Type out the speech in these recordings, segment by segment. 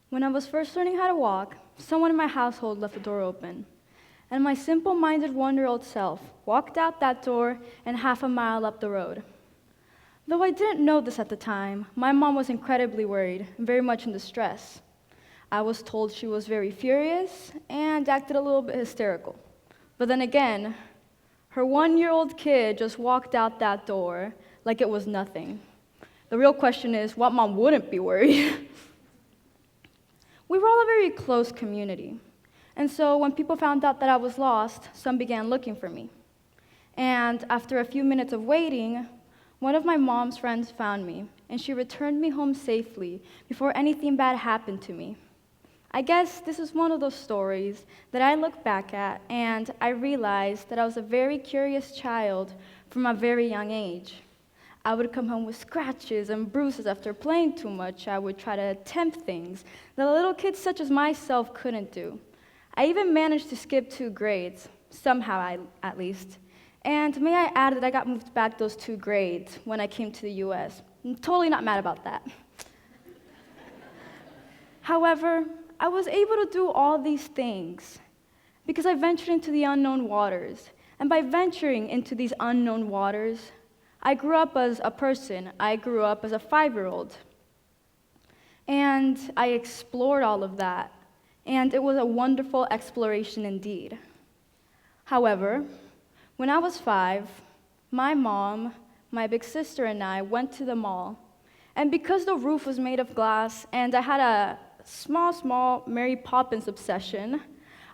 When I was first learning how to walk, someone in my household left the door open, and my simple-minded one-year-old self walked out that door and half a mile up the road. Though I didn't know this at the time, my mom was incredibly worried and very much in distress. I was told she was very furious and acted a little bit hysterical. But then again, her one-year-old kid just walked out that door like it was nothing. The real question is, what mom wouldn't be worried? We were all a very close community. And so when people found out that I was lost, some began looking for me. And after a few minutes of waiting, one of my mom's friends found me, and she returned me home safely before anything bad happened to me. I guess this is one of those stories that I look back at, and I realized that I was a very curious child from a very young age. I would come home with scratches and bruises after playing too much. I would try to attempt things that little kids such as myself couldn't do. I even managed to skip 2 grades, somehow at least. And may I add that I got moved back those 2 grades when I came to the US. I'm totally not mad about that. However, I was able to do all these things because I ventured into the unknown waters. And by venturing into these unknown waters, I grew up as a person. I grew up as a 5-year-old. And I explored all of that. And it was a wonderful exploration indeed. However, when I was 5, my mom, my big sister, and I went to the mall. And because the roof was made of glass and I had a small Mary Poppins obsession,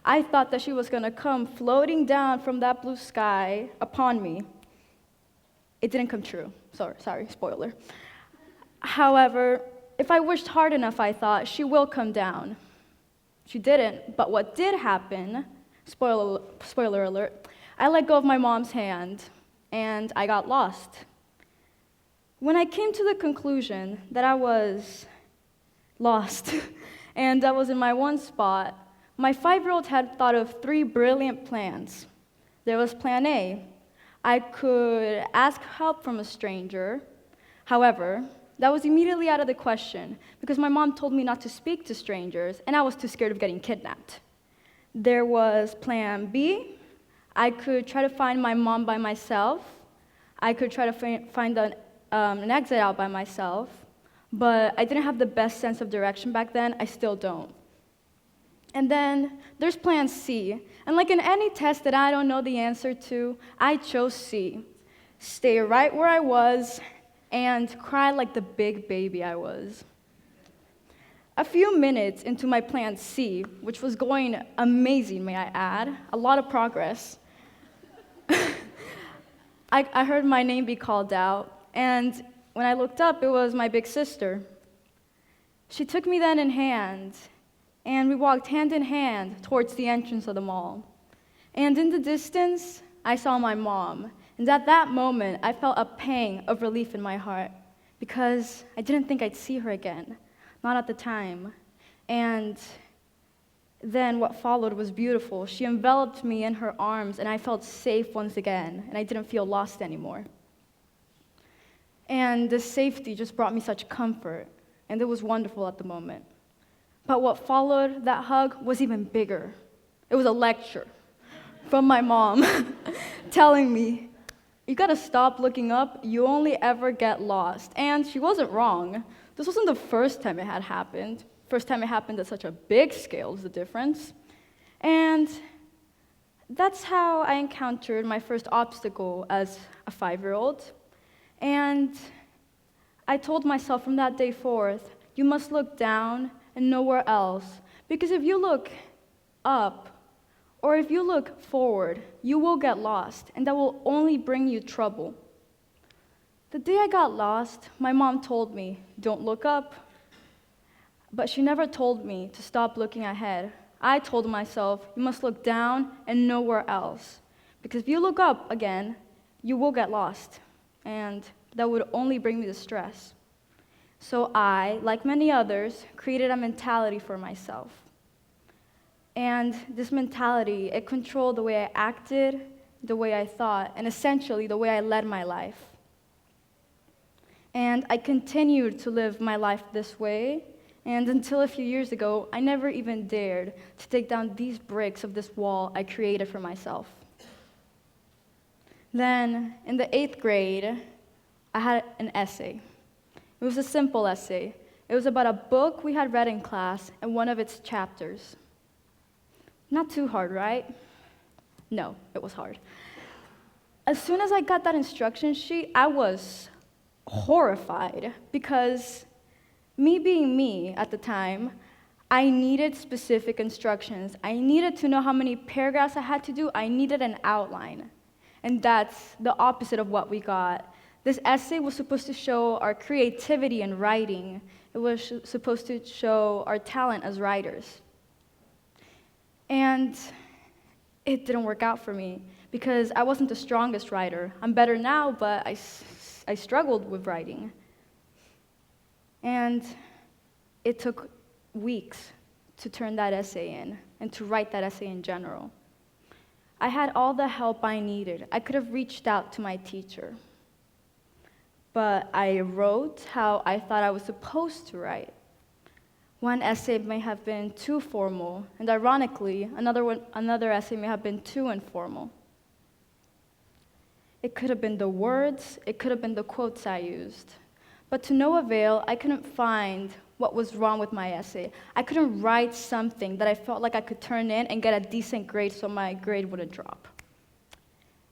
I thought that she was going to come floating down from that blue sky upon me. It didn't come true. Sorry, spoiler. However, if I wished hard enough, I thought, she will come down. She didn't, but what did happen, spoiler alert, I let go of my mom's hand, and I got lost. When I came to the conclusion that I was lost, and I was in my one spot, my 5-year-old had thought of 3 brilliant plans. There was plan A. I could ask help from a stranger. However, that was immediately out of the question because my mom told me not to speak to strangers, and I was too scared of getting kidnapped. There was plan B. I could try to find my mom by myself. I could try to find an exit out by myself, but I didn't have the best sense of direction back then. I still don't. And then there's plan C. And like in any test that I don't know the answer to, I chose C. Stay right where I was and cry like the big baby I was. A few minutes into my plan C, which was going amazing, may I add, a lot of progress, I heard my name be called out, and when I looked up, it was my big sister. She took me then in hand, and we walked hand in hand towards the entrance of the mall. And in the distance, I saw my mom. And at that moment, I felt a pang of relief in my heart because I didn't think I'd see her again, not at the time. And then what followed was beautiful. She enveloped me in her arms, and I felt safe once again, and I didn't feel lost anymore. And this safety just brought me such comfort, and it was wonderful at the moment. But what followed that hug was even bigger. It was a lecture from my mom telling me, you gotta stop looking up, you only ever get lost. And she wasn't wrong. This wasn't the first time it had happened. First time it happened at such a big scale is the difference. And that's how I encountered my first obstacle as a 5-year-old. And I told myself from that day forth, you must look down and nowhere else. Because if you look up, or if you look forward, you will get lost, and that will only bring you trouble. The day I got lost, my mom told me, don't look up. But she never told me to stop looking ahead. I told myself, you must look down and nowhere else. Because if you look up again, you will get lost, and that would only bring me distress. So I, like many others, created a mentality for myself. And this mentality, it controlled the way I acted, the way I thought, and essentially the way I led my life. And I continued to live my life this way And until a few years ago, I never even dared to take down these bricks of this wall I created for myself. Then, in the 8th grade, I had an essay. It was a simple essay. It was about a book we had read in class and one of its chapters. Not too hard, right? No, it was hard. As soon as I got that instruction sheet, I was horrified because me being me at the time, I needed specific instructions. I needed to know how many paragraphs I had to do. I needed an outline. And that's the opposite of what we got. This essay was supposed to show our creativity in writing. It was supposed to show our talent as writers. And it didn't work out for me because I wasn't the strongest writer. I'm better now, but I struggled with writing. And it took weeks to turn that essay in and to write that essay in general. I had all the help I needed. I could have reached out to my teacher. But I wrote how I thought I was supposed to write. One essay may have been too formal, and ironically, another essay may have been too informal. It could have been the words, it could have been the quotes I used. But to no avail, I couldn't find what was wrong with my essay. I couldn't write something that I felt like I could turn in and get a decent grade so my grade wouldn't drop.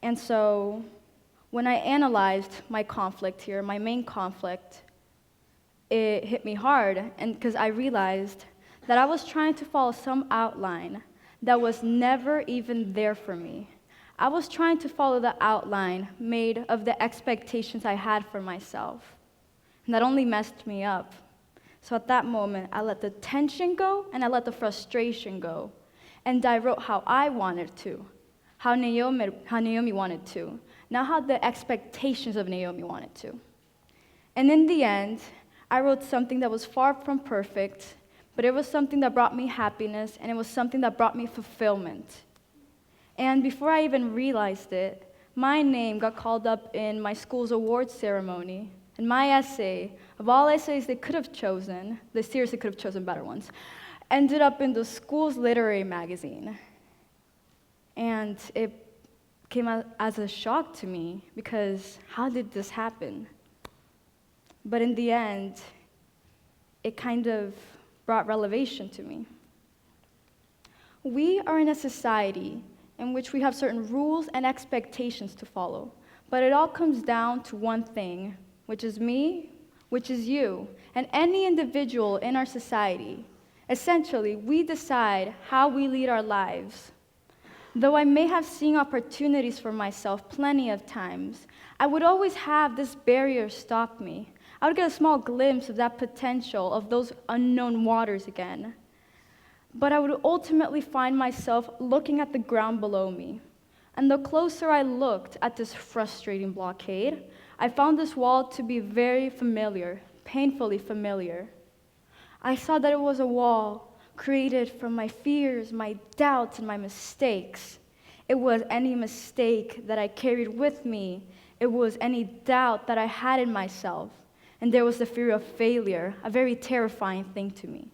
And so, when I analyzed my conflict here, my main conflict, it hit me hard, and because I realized that I was trying to follow some outline that was never even there for me. I was trying to follow the outline made of the expectations I had for myself. And that only messed me up. So at that moment, I let the tension go and I let the frustration go. And I wrote how I wanted to, how Naomi wanted to, not how the expectations of Naomi wanted to. And in the end, I wrote something that was far from perfect, but it was something that brought me happiness and it was something that brought me fulfillment. And before I even realized it, my name got called up in my school's awards ceremony. And my essay, of all essays they could have chosen, they seriously could have chosen better ones, ended up in the school's literary magazine. And it came as a shock to me, because how did this happen? But in the end, it kind of brought revelation to me. We are in a society in which we have certain rules and expectations to follow, but it all comes down to one thing, which is me, which is you, and any individual in our society. Essentially, we decide how we lead our lives. Though I may have seen opportunities for myself plenty of times, I would always have this barrier stop me. I would get a small glimpse of that potential, of those unknown waters again. But I would ultimately find myself looking at the ground below me. And the closer I looked at this frustrating blockade, I found this wall to be very familiar, painfully familiar. I saw that it was a wall created from my fears, my doubts, and my mistakes. It was any mistake that I carried with me. It was any doubt that I had in myself. And there was the fear of failure, a very terrifying thing to me.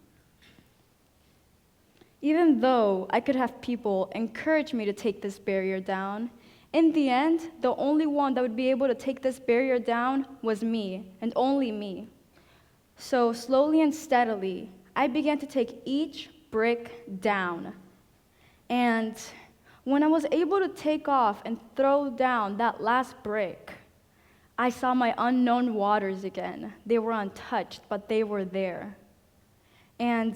Even though I could have people encourage me to take this barrier down, in the end, the only one that would be able to take this barrier down was me, and only me. So slowly and steadily, I began to take each brick down. And when I was able to take off and throw down that last brick, I saw my unknown waters again. They were untouched, but they were there. And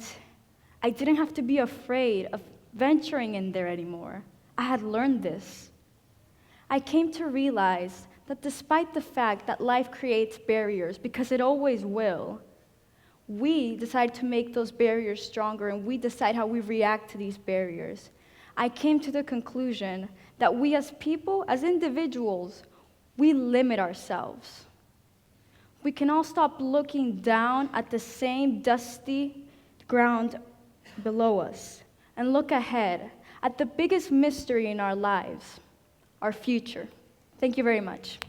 I didn't have to be afraid of venturing in there anymore. I had learned this. I came to realize that despite the fact that life creates barriers, because it always will, we decide to make those barriers stronger, and we decide how we react to these barriers. I came to the conclusion that we as people, as individuals, we limit ourselves. We can all stop looking down at the same dusty ground below us and look ahead at the biggest mystery in our lives, our future. Thank you very much.